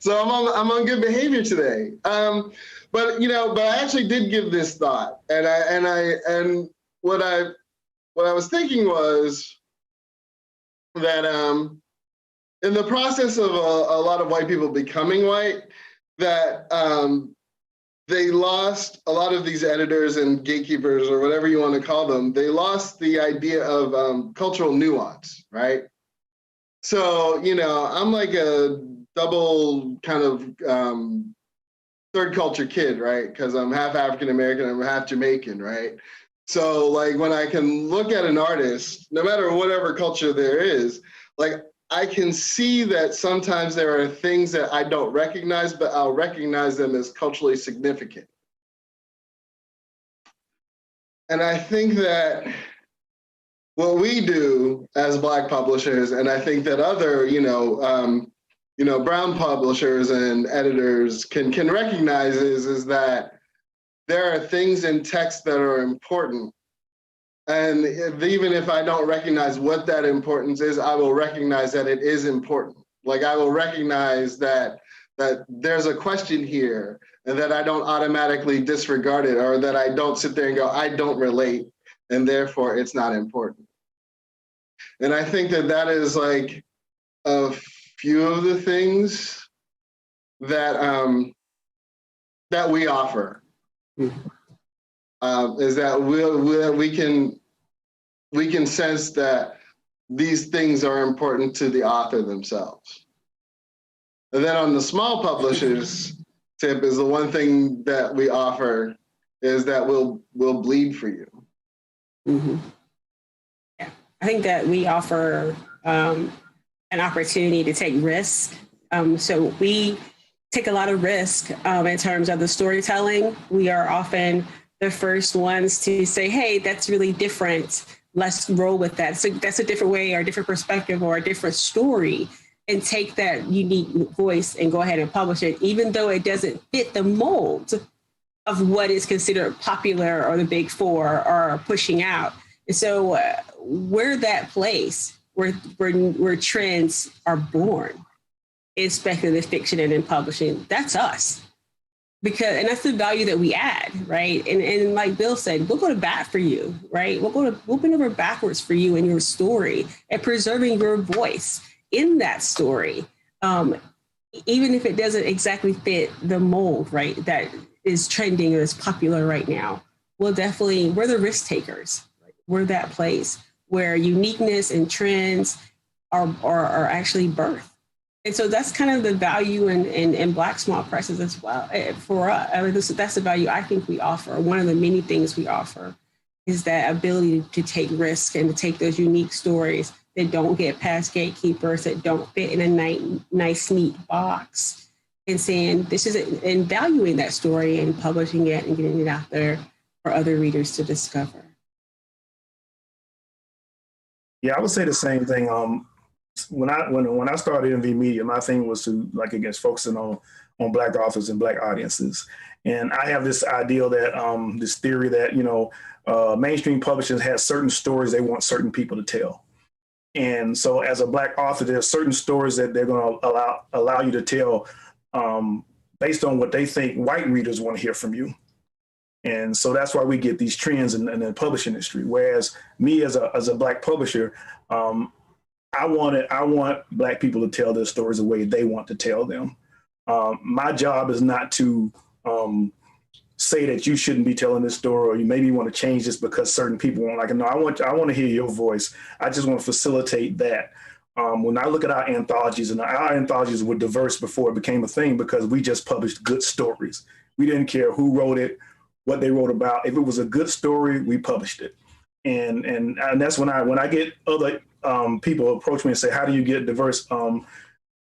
So I'm on good behavior today. But I actually did give this thought, and what I was thinking was that in the process of a lot of white people becoming white, that they lost a lot of these editors and gatekeepers, or whatever you want to call them. They lost the idea of cultural nuance, right? So, I'm like a double kind of third culture kid, right? Because I'm half African American, I'm half Jamaican, right? So, like, when I can look at an artist, no matter whatever culture there is, like, I can see that sometimes there are things that I don't recognize, but I'll recognize them as culturally significant. And I think that what we do as Black publishers, and I think that other, brown publishers and editors can recognize is that there are things in text that are important. And even if I don't recognize what that importance is, I will recognize that it is important. Like I will recognize that there's a question here and that I don't automatically disregard it, or that I don't sit there and go, I don't relate, and therefore it's not important. And I think that is like a few of the things that that we offer. Is that we can sense that these things are important to the author themselves. And then on the small publishers tip is the one thing that we offer is that we'll bleed for you. Mm-hmm. Yeah, I think that we offer an opportunity to take risk. So we take a lot of risk in terms of the storytelling. We are often the first ones to say, hey, that's really different. Let's roll with that. So that's a different way or a different perspective or a different story, and take that unique voice and go ahead and publish it, even though it doesn't fit the mold of what is considered popular or the big four are pushing out. And so we're that place where trends are born in speculative fiction and in publishing. That's us. And that's the value that we add, right? And like Bill said, we'll go to bat for you, right? We'll bend over backwards for you in your story and preserving your voice in that story, even if it doesn't exactly fit the mold, right, that is trending or is popular right now. We're the risk takers. Right? We're that place where uniqueness and trends are actually birthed. And so that's kind of the value in Black small presses as well. For us, I mean, that's the value I think we offer. One of the many things we offer is that ability to take risks and to take those unique stories that don't get past gatekeepers, that don't fit in a nice, neat box, and saying this is it, and valuing that story and publishing it and getting it out there for other readers to discover. Yeah, I would say the same thing. When I started MV Media, my thing was to focusing on Black authors and Black audiences. And I have this ideal that this theory that mainstream publishers has certain stories they want certain people to tell. And so as a Black author, there's certain stories that they're going to allow you to tell based on what they think white readers want to hear from you. And so that's why we get these trends in the publishing industry. Whereas me as a Black publisher, I want Black people to tell their stories the way they want to tell them. My job is not to say that you shouldn't be telling this story, or you maybe want to change this because certain people won't like it. No, I want to hear your voice. I just want to facilitate that. When I look at our anthologies, and our anthologies were diverse before it became a thing because we just published good stories. We didn't care who wrote it, what they wrote about. If it was a good story, we published it. And that's when I get other people approach me and say, how do you get diverse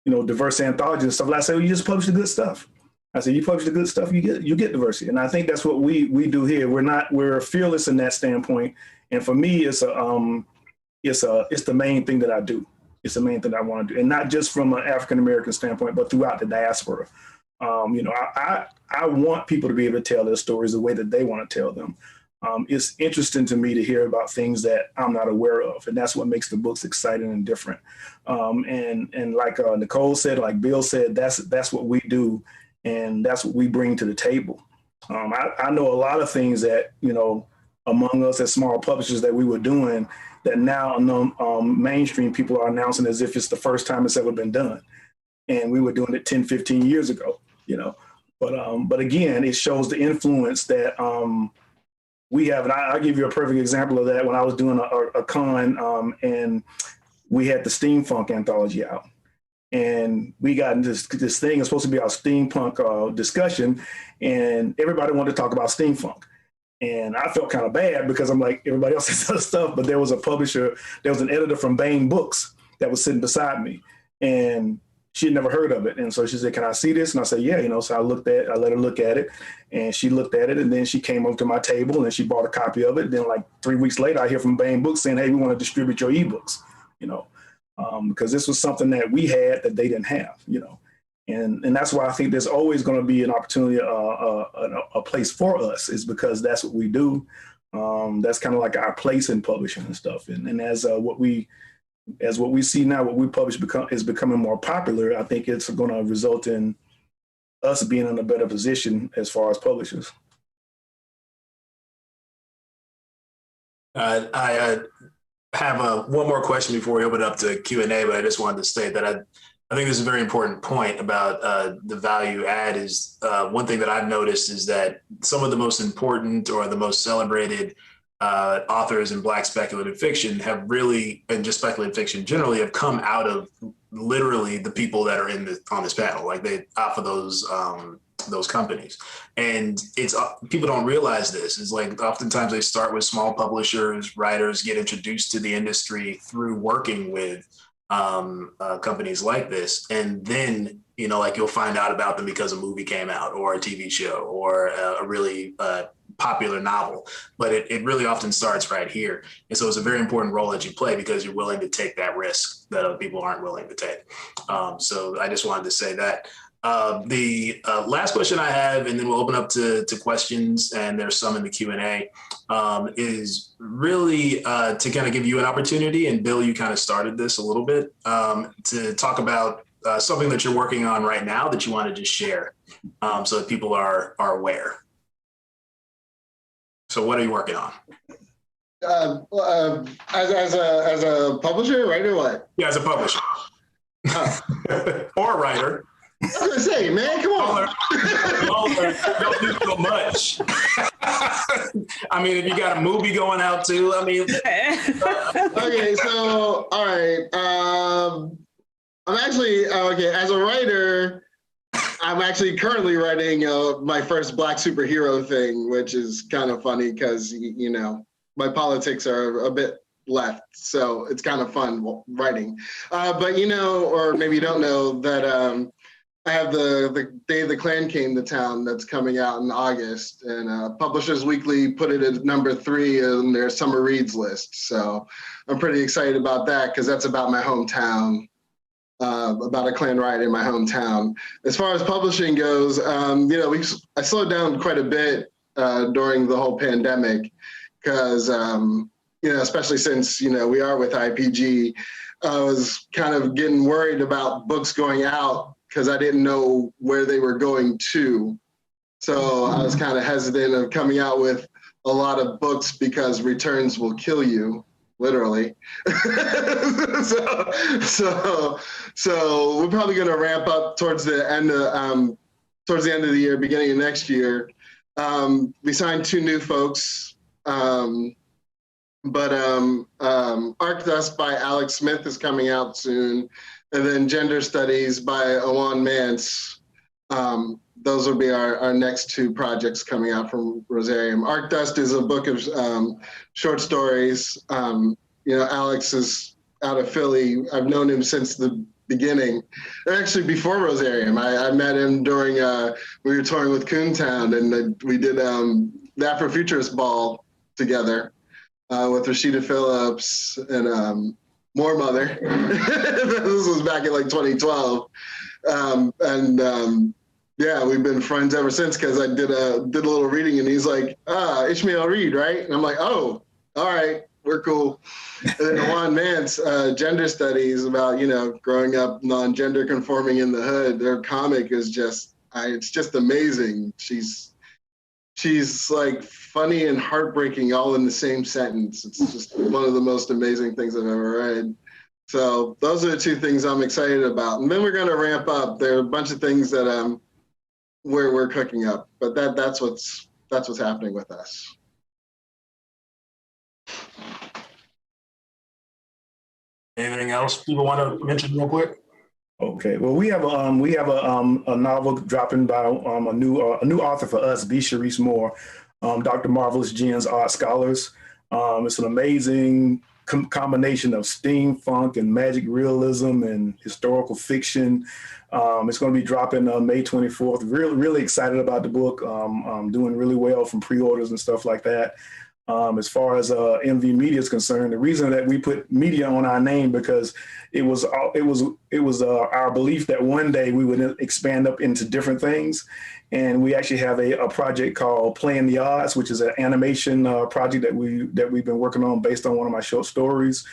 diverse anthologies and stuff? I say, well, you just publish the good stuff. I said, you publish the good stuff, you get diversity. And I think that's what we do here. We're fearless in that standpoint. And for me, it's the main thing that I do. It's the main thing I want to do. And not just from an African-American standpoint, but throughout the diaspora. I want people to be able to tell their stories the way that they want to tell them. It's interesting to me to hear about things that I'm not aware of. And that's what makes the books exciting and different. And like Nicole said, like Bill said, that's what we do. And that's what we bring to the table. I know a lot of things that, among us as small publishers that we were doing that now mainstream people are announcing as if it's the first time it's ever been done. And we were doing it 10, 15 years ago, But again, it shows the influence that we have. And I'll give you a perfect example of that. When I was doing a con and we had the steampunk anthology out. And we got into this thing. It's supposed to be our steampunk discussion, and everybody wanted to talk about steampunk. And I felt kind of bad because I'm like, everybody else has other stuff, but there was an editor from Bain Books that was sitting beside me, and she had never heard of it. And so she said, can I see this? And I said, yeah, so I let her look at it, and she looked at it, and then she came over to my table and she bought a copy of it. Then like 3 weeks later, I hear from Bain Books saying, hey, we want to distribute your ebooks, because this was something that we had that they didn't have, and that's why I think there's always going to be an opportunity, a place for us, is because that's what we do. That's kind of like our place in publishing and stuff. And as what we see now, what we publish is becoming more popular. I think it's going to result in us being in a better position as far as publishers. I have one more question before we open up to Q&A, but I just wanted to state that I think this is a very important point about the value add. Is one thing that I've noticed is that some of the most important or the most celebrated authors in Black speculative fiction have really, and just speculative fiction generally, have come out of literally the people that are on this panel, like they off of those companies. And it's people don't realize this. It's like oftentimes they start with small publishers, writers get introduced to the industry through working with companies like this, and then like you'll find out about them because a movie came out or a TV show or a really popular novel, but it really often starts right here. And so it's a very important role that you play because you're willing to take that risk that other people aren't willing to take. So I just wanted to say that. The last question I have, and then we'll open up to questions, and there's some in the Q&A, is really to kind of give you an opportunity, and Bill, you kind of started this a little bit, to talk about something that you're working on right now that you want to just share, so that people are aware. So what are you working on? As a publisher, right, or what? Yeah, as a publisher. Or a writer. I was gonna say, man, come on. Don't do so much. I mean, if you got a movie going out too, I mean. Okay, so all right. I'm actually as a writer, I'm actually currently writing my first Black superhero thing, which is kind of funny because my politics are a bit left, so it's kind of fun writing. But or maybe you don't know that. I have the Day the Clan Came to Town that's coming out in August, and Publishers Weekly put it at number 3 in their summer reads list. So I'm pretty excited about that because that's about my hometown, about a Klan riot in my hometown. As far as publishing goes, I slowed down quite a bit during the whole pandemic because, especially since, we are with IPG, I was kind of getting worried about books going out because I didn't know where they were going to. So I was kind of hesitant of coming out with a lot of books because returns will kill you, literally. so we're probably going to ramp up towards the end of the year, beginning of next year. We signed 2 new folks, but Arc Dust by Alex Smith is coming out soon. And then Gender Studies by Awan Mance. Those will be our next 2 projects coming out from Rosarium. Arc Dust is a book of short stories. Alex is out of Philly. I've known him since the beginning. Actually, before Rosarium, I met him during we were touring with Coontown, and we did the Afrofuturist ball together with Rashida Phillips and More Mother. This was back in like 2012. We've been friends ever since because I did a little reading and he's like, Ishmael Reed, right? And I'm like, oh, all right, we're cool. And then Juan Mance, Gender Studies, about, growing up non-gender conforming in the hood. Their comic is just, it's just amazing. She's like funny and heartbreaking all in the same sentence. It's just one of the most amazing things I've ever read. So those are the 2 things I'm excited about. And then we're going to ramp up. There are a bunch of things that we're cooking up, but that's what's happening with us. Anything else people want to mention real quick? Okay, well, we have a novel dropping by a new author for us, B. Sharice Moore, Dr. Marvelous Jen's Art Scholars. It's an amazing combination of steampunk and magic realism and historical fiction. It's going to be dropping May 24th. Really excited about the book. Doing really well from pre-orders and stuff like that. As far as MV Media is concerned, the reason that we put media on our name because it was our belief that one day we would expand up into different things, and we actually have a project called Playing the Odds, which is an animation project that we've been working on based on one of my short stories.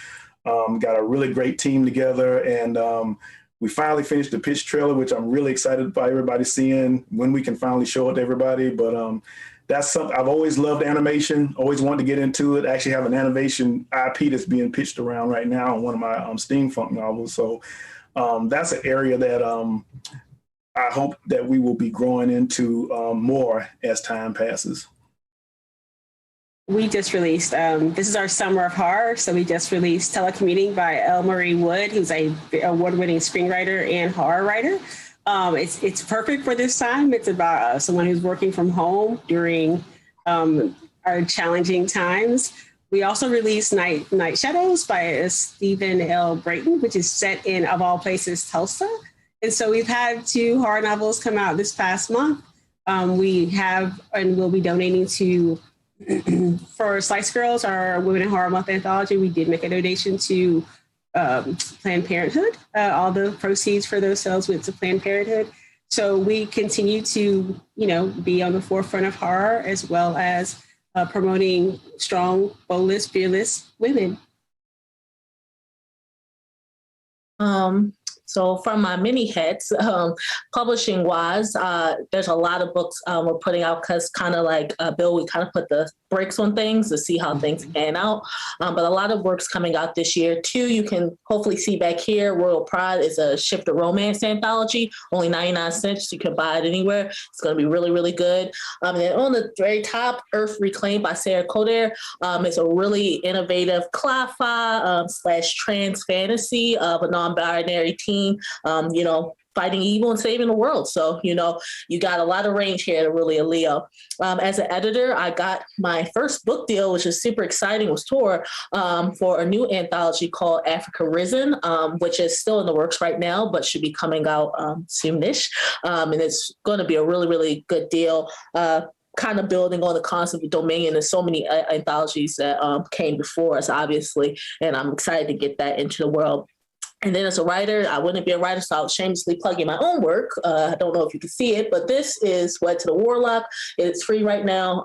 Got a really great team together, and we finally finished the pitch trailer, which I'm really excited about everybody seeing when we can finally show it to everybody. But that's something I've always loved animation, always wanted to get into it. I actually have an animation IP that's being pitched around right now on one of my steampunk novels. So that's an area that I hope that we will be growing into more as time passes. We just released, this is our summer of horror. So we just released Telecommuting by L. Marie Wood, who's a award-winning screenwriter and horror writer. It's perfect for this time. It's about someone who's working from home during our challenging times. We also released Night Shadows by Stephen L. Brayton, which is set in, of all places, Tulsa. And so we've had 2 horror novels come out this past month. We have and will be donating to, for Slice Girls, our Women in Horror Month anthology, we did make a donation to Planned Parenthood. All the proceeds for those sales went to Planned Parenthood. So we continue to, be on the forefront of horror as well as promoting strong, boldless, fearless women. So from my mini hats, publishing wise, there's a lot of books we're putting out because kind of like Bill, we kind of put the brakes on things to see how things pan out. But a lot of works coming out this year too. You can hopefully see back here, Royal Pride is a Shift to Romance anthology, only 99 cents. You can buy it anywhere. It's going to be really, really good. And then on the very top, Earth Reclaimed by Sarah Coder. It's a really innovative cli-fi / trans fantasy of a non-binary teen, fighting evil and saving the world. So, you got a lot of range here to really a Leo. As an editor, I got my first book deal, which is super exciting, was Tor, for a new anthology called Africa Risen, which is still in the works right now, but should be coming out soonish. And it's going to be a really, really good deal. Kind of building on the concept of Dominion. There's so many anthologies that came before us, obviously, and I'm excited to get that into the world. And then as a writer, I wouldn't be a writer, so I was shamelessly plugging my own work. I don't know if you can see it, but this is Wed to the Warlock. It's free right now.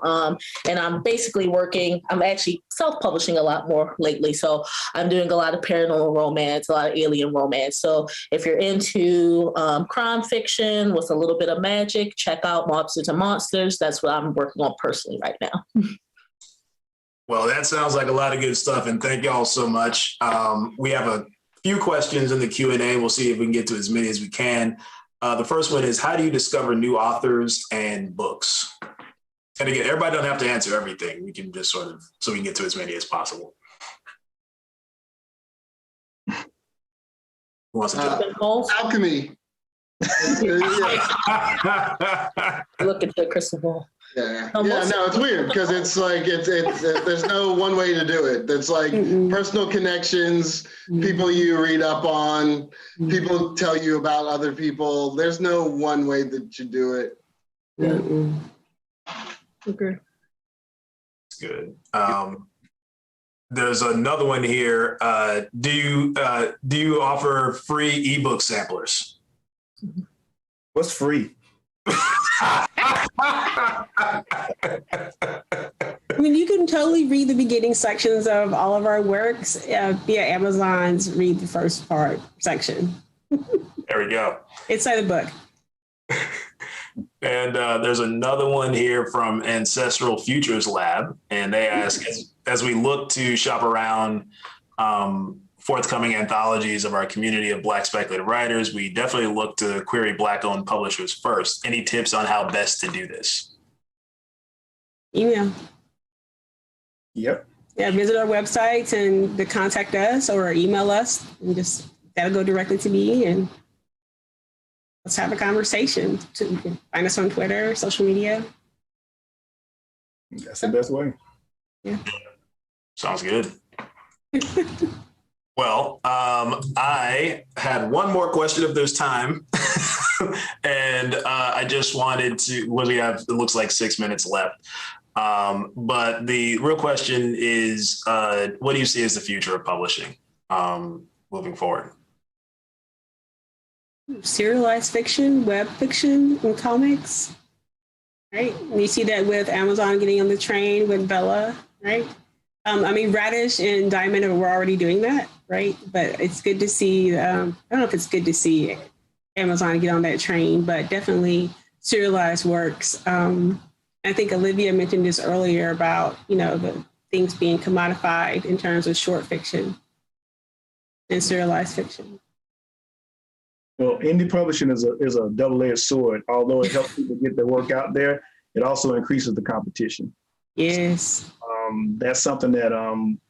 And I'm basically I'm actually self-publishing a lot more lately. So I'm doing a lot of paranormal romance, a lot of alien romance. So if you're into crime fiction with a little bit of magic, check out Monsters and Monsters. That's what I'm working on personally right now. Well, that sounds like a lot of good stuff. And thank y'all so much. We have a few questions in the Q&A. We'll see if we can get to as many as we can. The first one is, how do you discover new authors and books? And again, everybody doesn't have to answer everything. We can just so we can get to as many as possible. Who wants to jump? Alchemy. Look at the crystal ball. Yeah, no, it's weird because it's like there's no one way to do it. It's like personal connections, people you read up on, people tell you about other people. There's no one way that you do it. Okay. Good. There's another one here. Do you offer free ebook samplers? What's free? I mean, you can totally read the beginning sections of all of our works via Amazon's Read the First Part section. There we go. Inside the book. And there's another one here from Ancestral Futures Lab. And they ask, as we look to shop around forthcoming anthologies of our community of Black speculative writers, we definitely look to query Black-owned publishers first. Any tips on how best to do this? Email. Yep. Yeah, visit our website and contact us or email us, and that'll go directly to me, and let's have a conversation. You can find us on Twitter, social media. That's the best way. Yeah. Sounds good. Well, I had one more question if there's time. And I just wanted to, it looks like 6 minutes left. But the real question is, what do you see as the future of publishing moving forward? Serialized fiction, web fiction, and comics, right? And you see that with Amazon getting on the train with Bella, right? I mean, Radish and Diamond were already doing that, right? But it's good to see, I don't know if it's good to see Amazon get on that train, but definitely serialized works. I think Olivia mentioned this earlier about, the things being commodified in terms of short fiction and serialized fiction. Well, indie publishing is a double-edged sword. Although it helps people get their work out there, it also increases the competition. Yes. That's something that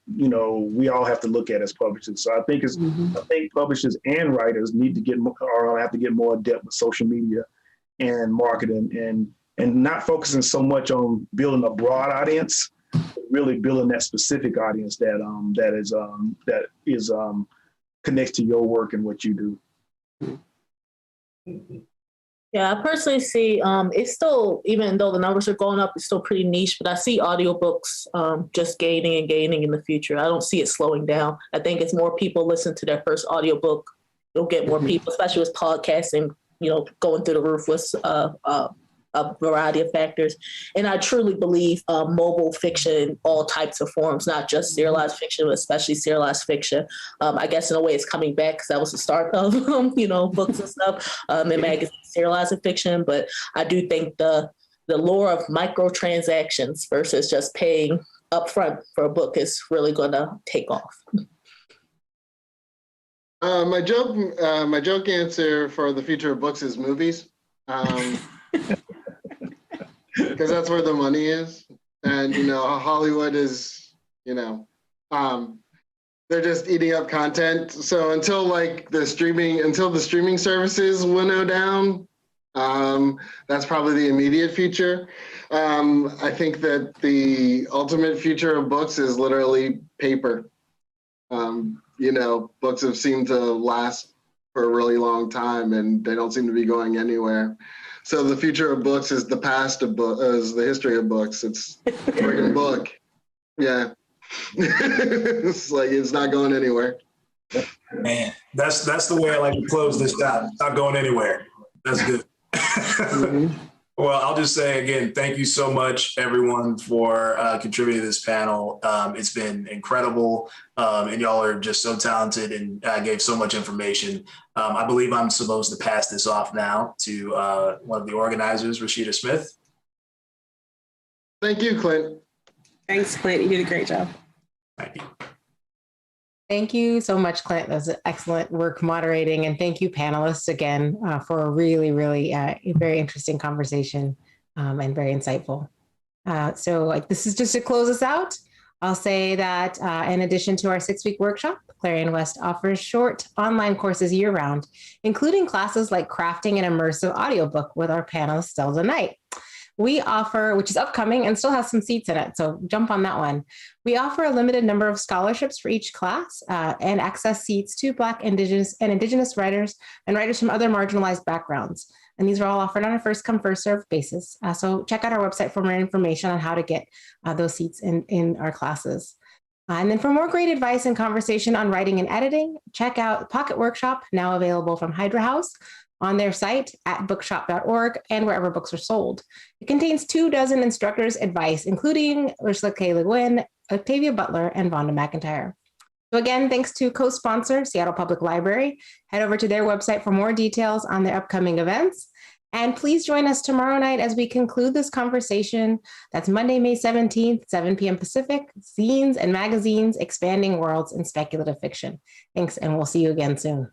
we all have to look at as publishers. So I think I think publishers and writers need to have to get more adept with social media and marketing and not focusing so much on building a broad audience, but really building that specific audience that is connects to your work and what you do. Yeah, I personally see it's still, even though the numbers are going up, it's still pretty niche, but I see audiobooks just gaining and gaining in the future. I don't see it slowing down. I think as more people listen to their first audiobook, you'll get more people, especially with podcasting, going through the roof with a variety of factors. And I truly believe mobile fiction in all types of forms, not just serialized fiction, but especially serialized fiction. I guess in a way it's coming back because that was the start of, books and stuff and magazines, serialized fiction. But I do think the lure of microtransactions versus just paying upfront for a book is really going to take off. My joke answer for the future of books is movies. Because that's where the money is, and Hollywood is, they're just eating up content. So until the streaming services winnow down, that's probably the immediate future. I think that the ultimate future of books is literally paper. Books have seemed to last for a really long time, and they don't seem to be going anywhere. So the future of books is the past of is the history of books. It's a freaking book. Yeah. It's not going anywhere. Man, that's the way I like to close this out. It's not going anywhere. That's good. Well, I'll just say again, thank you so much, everyone, for contributing to this panel. It's been incredible, and y'all are just so talented and gave so much information. I believe I'm supposed to pass this off now to one of the organizers, Rashida Smith. Thank you, Clint. Thanks, Clint. You did a great job. Thank you. Thank you so much, Clint. That was excellent work moderating. And thank you, panelists, again, for a really, really very interesting conversation and very insightful. So this is just to close us out. I'll say that in addition to our 6-week workshop, Clarion West offers short online courses year-round, including classes like crafting an immersive audiobook with our panelist, Zelda Knight. We offer, which is upcoming and still has some seats in it, so jump on that one. We offer a limited number of scholarships for each class and access seats to Black, Indigenous, and Indigenous writers and writers from other marginalized backgrounds. And these are all offered on a first-come, first-served basis. So check out our website for more information on how to get those seats in our classes. And then for more great advice and conversation on writing and editing, check out Pocket Workshop, now available from Hydra House, on their site at bookshop.org and wherever books are sold. It contains 24 instructors' advice, including Ursula K. Le Guin, Octavia Butler, and Vonda McIntyre. So again, thanks to co-sponsor Seattle Public Library. Head over to their website for more details on their upcoming events. And please join us tomorrow night as we conclude this conversation. That's Monday, May 17th, 7 p.m. Pacific, Zines and Magazines, Expanding Worlds in Speculative Fiction. Thanks, and we'll see you again soon.